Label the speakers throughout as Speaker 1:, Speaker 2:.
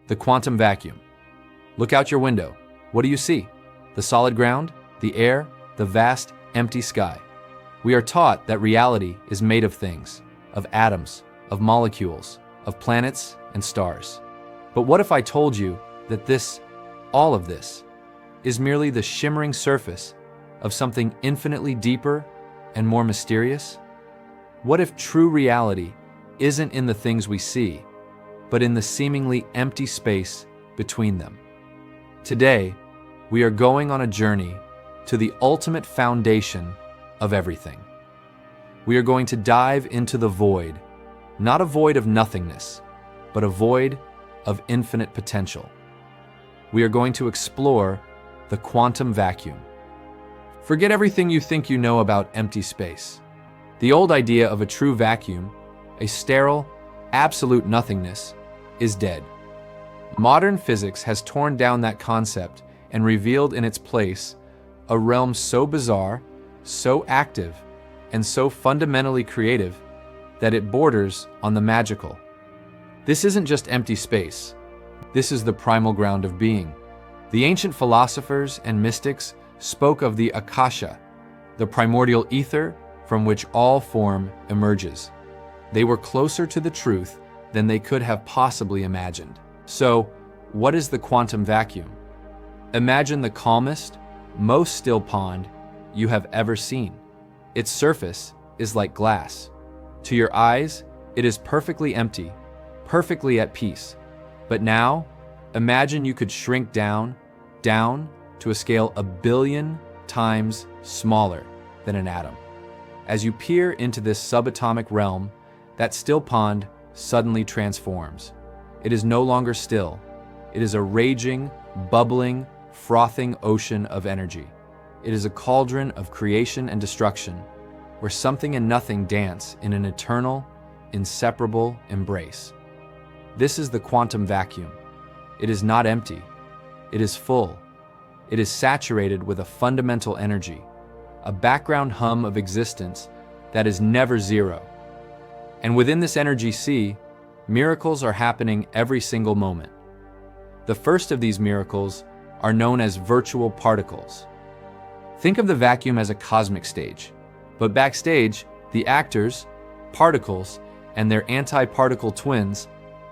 Speaker 1: The quantum vacuum. Look out your window. What do you see? The solid ground, the air, the vast, empty sky. We are taught that reality is made of things, of atoms, of molecules, of planets and stars. But what if I told you that all of this, is merely the shimmering surface of something infinitely deeper and more mysterious? What if true reality isn't in the things we see, but in the seemingly empty space between them? Today, we are going on a journey to the ultimate foundation of everything. We are going to dive into the void, not a void of nothingness, but a void of infinite potential. We are going to explore the quantum vacuum. Forget everything you think you know about empty space. The old idea of a true vacuum, a sterile, absolute nothingness, is dead. Modern physics has torn down that concept and revealed in its place a realm so bizarre, so active, and so fundamentally creative that it borders on the magical. This isn't just empty space. This is the primal ground of being. The ancient philosophers and mystics spoke of the akasha, the primordial ether from which all form emerges. They were closer to the truth than they could have possibly imagined. So, what is the quantum vacuum? Imagine the calmest, most still pond you have ever seen. Its surface is like glass. To your eyes, it is perfectly empty, perfectly at peace. But now, imagine you could shrink down to a scale 1 billion times smaller than an atom. As you peer into this subatomic realm, that still pond suddenly transforms. It is no longer still. It is a raging, bubbling, frothing ocean of energy. It is a cauldron of creation and destruction, where something and nothing dance in an eternal, inseparable embrace. This is the quantum vacuum. It is not empty. It is full. It is saturated with a fundamental energy, a background hum of existence that is never zero. And within this energy sea, miracles are happening every single moment. The first of these miracles are known as virtual particles. Think of the vacuum as a cosmic stage, but backstage, the actors, particles, and their anti-particle twins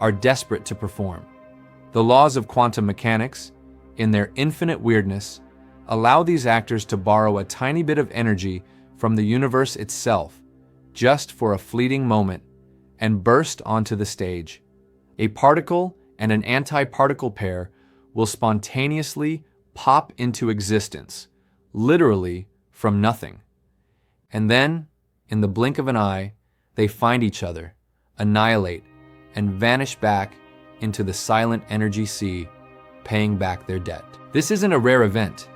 Speaker 1: are desperate to perform. The laws of quantum mechanics, in their infinite weirdness, allow these actors to borrow a tiny bit of energy from the universe itself, just for a fleeting moment, and burst onto the stage. A particle and an anti-particle pair will spontaneously pop into existence, literally from nothing. And then, in the blink of an eye, they find each other, annihilate, and vanish back into the silent energy sea, paying back their debt. This isn't a rare event.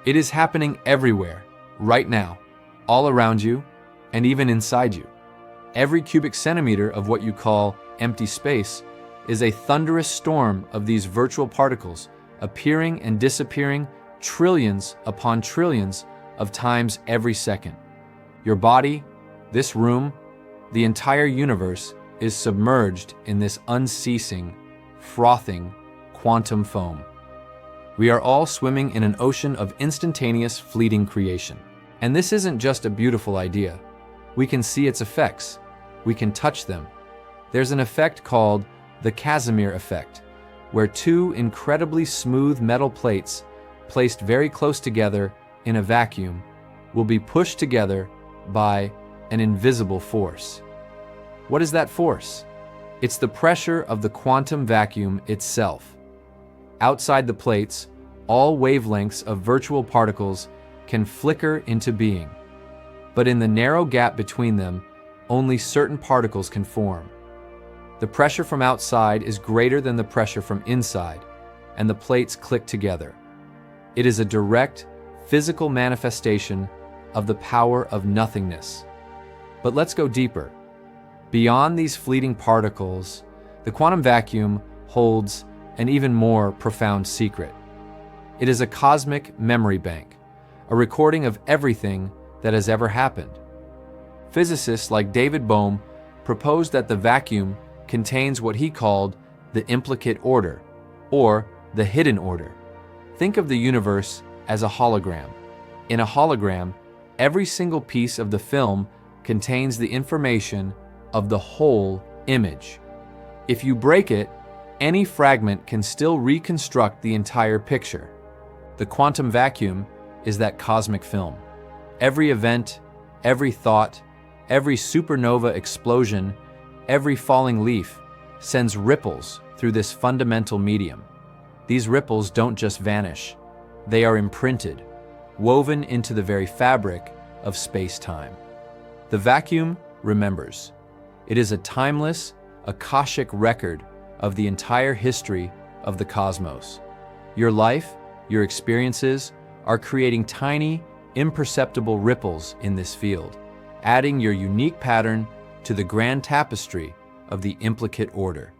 Speaker 1: It is happening everywhere, right now, all around you, and even inside you. Every cubic centimeter of what you call empty space is a thunderous storm of these virtual particles appearing and disappearing trillions upon trillions of times every second. Your body, this room, the entire universe is submerged in this unceasing, frothing quantum foam. We are all swimming in an ocean of instantaneous, fleeting creation. And this isn't just a beautiful idea. We can see its effects. We can touch them. There's an effect called the Casimir Effect, where two incredibly smooth metal plates placed very close together in a vacuum will be pushed together by an invisible force. What is that force? It's the pressure of the quantum vacuum itself. Outside the plates, all wavelengths of virtual particles can flicker into being. But in the narrow gap between them, only certain particles can form. The pressure from outside is greater than the pressure from inside, and the plates click together. It is a direct, physical manifestation of the power of nothingness. But let's go deeper. Beyond these fleeting particles, the quantum vacuum holds an even more profound secret. It is a cosmic memory bank, a recording of everything that has ever happened. Physicists like David Bohm proposed that the vacuum contains what he called the implicate order, or the hidden order. Think of the universe as a hologram. In a hologram, every single piece of the film contains the information of the whole image. If you break it, any fragment can still reconstruct the entire picture. The quantum vacuum is that cosmic film. Every event, every thought, every supernova explosion, every falling leaf sends ripples through this fundamental medium. These ripples don't just vanish. They are imprinted, woven into the very fabric of space-time. The vacuum remembers. It is a timeless, Akashic record of the entire history of the cosmos. Your life, your experiences, are creating tiny, imperceptible ripples in this field, adding your unique pattern to the grand tapestry of the implicate order.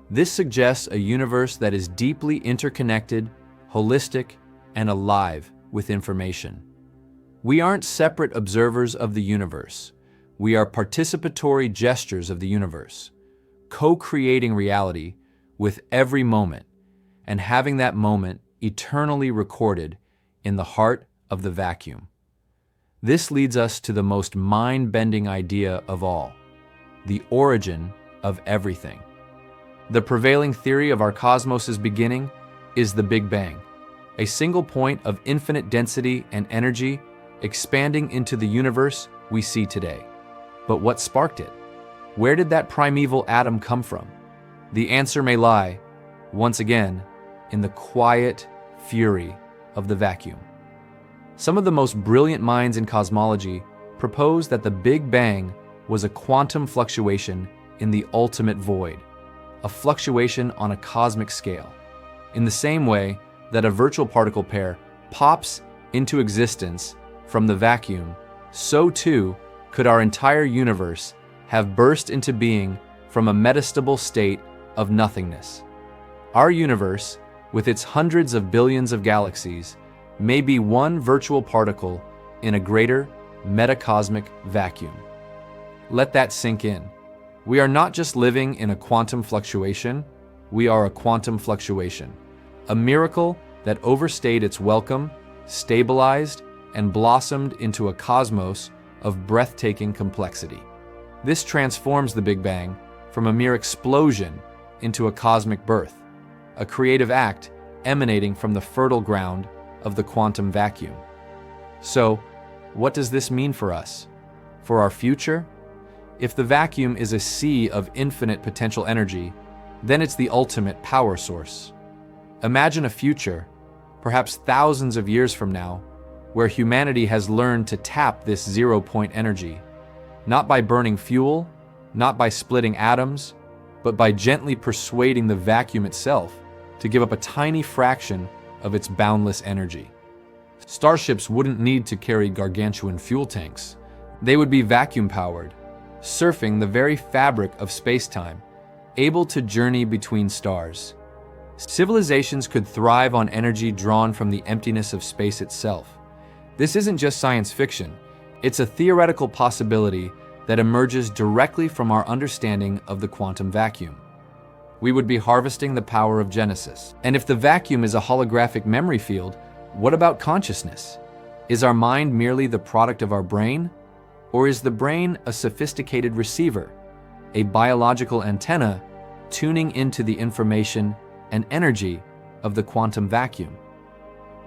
Speaker 1: This suggests a universe that is deeply interconnected, holistic, and alive with information. We aren't separate observers of the universe. We are participatory gestures of the universe, co-creating reality with every moment and having that moment eternally recorded in the heart of the vacuum. This leads us to the most mind-bending idea of all, the origin of everything. The prevailing theory of our cosmos's beginning is the Big Bang, a single point of infinite density and energy expanding into the universe we see today. But what sparked it? Where did that primeval atom come from? The answer may lie, once again, in the quiet fury of the vacuum. Some of the most brilliant minds in cosmology propose that the Big Bang was a quantum fluctuation in the ultimate void, a fluctuation on a cosmic scale. In the same way that a virtual particle pair pops into existence from the vacuum, so too could our entire universe have burst into being from a metastable state of nothingness. Our universe, with its hundreds of billions of galaxies, may be one virtual particle in a greater metacosmic vacuum. Let that sink in. We are not just living in a quantum fluctuation, we are a quantum fluctuation, a miracle that overstayed its welcome, stabilized, and blossomed into a cosmos of breathtaking complexity. This transforms the Big Bang from a mere explosion into a cosmic birth, a creative act emanating from the fertile ground of the quantum vacuum. So, what does this mean for us? For our future? If the vacuum is a sea of infinite potential energy, then it's the ultimate power source. Imagine a future, perhaps thousands of years from now, where humanity has learned to tap this zero-point energy, not by burning fuel, not by splitting atoms, but by gently persuading the vacuum itself to give up a tiny fraction of its boundless energy. Starships wouldn't need to carry gargantuan fuel tanks. They would be vacuum-powered, surfing the very fabric of space-time, able to journey between stars. Civilizations could thrive on energy drawn from the emptiness of space itself. This isn't just science fiction, it's a theoretical possibility that emerges directly from our understanding of the quantum vacuum. We would be harvesting the power of Genesis. And if the vacuum is a holographic memory field, what about consciousness? Is our mind merely the product of our brain? Or is the brain a sophisticated receiver, a biological antenna tuning into the information and energy of the quantum vacuum?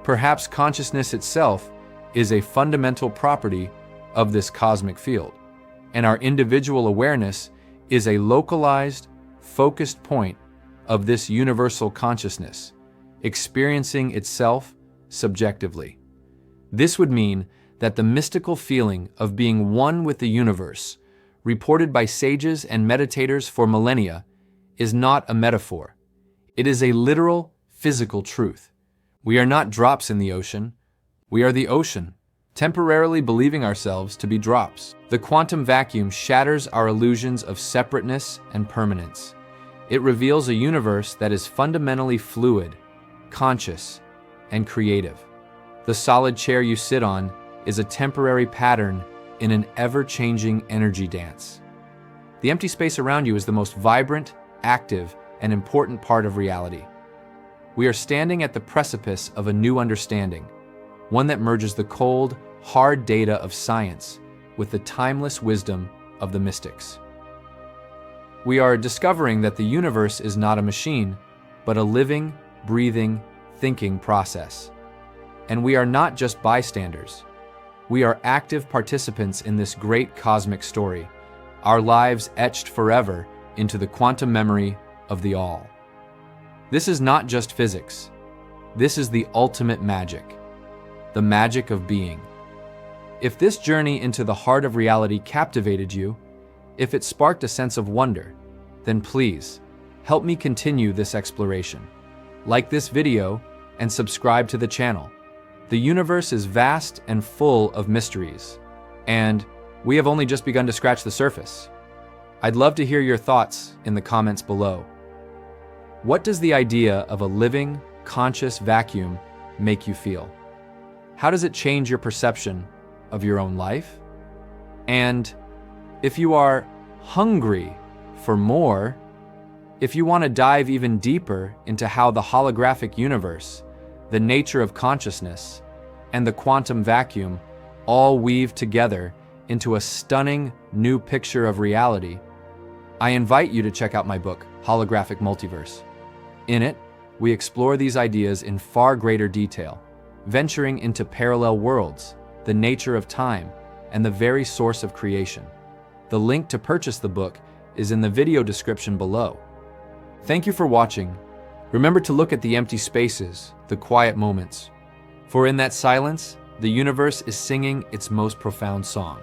Speaker 1: Perhaps consciousness itself is a fundamental property of this cosmic field, and our individual awareness is a localized, focused point of this universal consciousness, experiencing itself subjectively. This would mean that the mystical feeling of being one with the universe, reported by sages and meditators for millennia, is not a metaphor. It is a literal, physical truth. We are not drops in the ocean. We are the ocean, temporarily believing ourselves to be drops. The quantum vacuum shatters our illusions of separateness and permanence. It reveals a universe that is fundamentally fluid, conscious, and creative. The solid chair you sit on is a temporary pattern in an ever-changing energy dance. The empty space around you is the most vibrant, active, and important part of reality. We are standing at the precipice of a new understanding, one that merges the cold, hard data of science with the timeless wisdom of the mystics. We are discovering that the universe is not a machine, but a living, breathing, thinking process. And we are not just bystanders. We are active participants in this great cosmic story, our lives etched forever into the quantum memory of the All. This is not just physics. This is the ultimate magic, the magic of being. If this journey into the heart of reality captivated you, if it sparked a sense of wonder, then please, help me continue this exploration. Like this video and subscribe to the channel. The universe is vast and full of mysteries, and we have only just begun to scratch the surface. I'd love to hear your thoughts in the comments below. What does the idea of a living, conscious vacuum make you feel? How does it change your perception of your own life? And if you are hungry for more, if you want to dive even deeper into how the holographic universe, the nature of consciousness, and the quantum vacuum all weave together into a stunning new picture of reality, I invite you to check out my book, Holographic Multiverse. In it, we explore these ideas in far greater detail, venturing into parallel worlds, the nature of time, and the very source of creation. The link to purchase the book is in the video description below. Thank you for watching. Remember to look at the empty spaces, the quiet moments. For in that silence, the universe is singing its most profound song.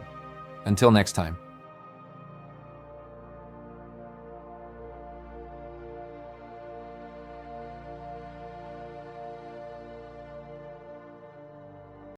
Speaker 1: Until next time.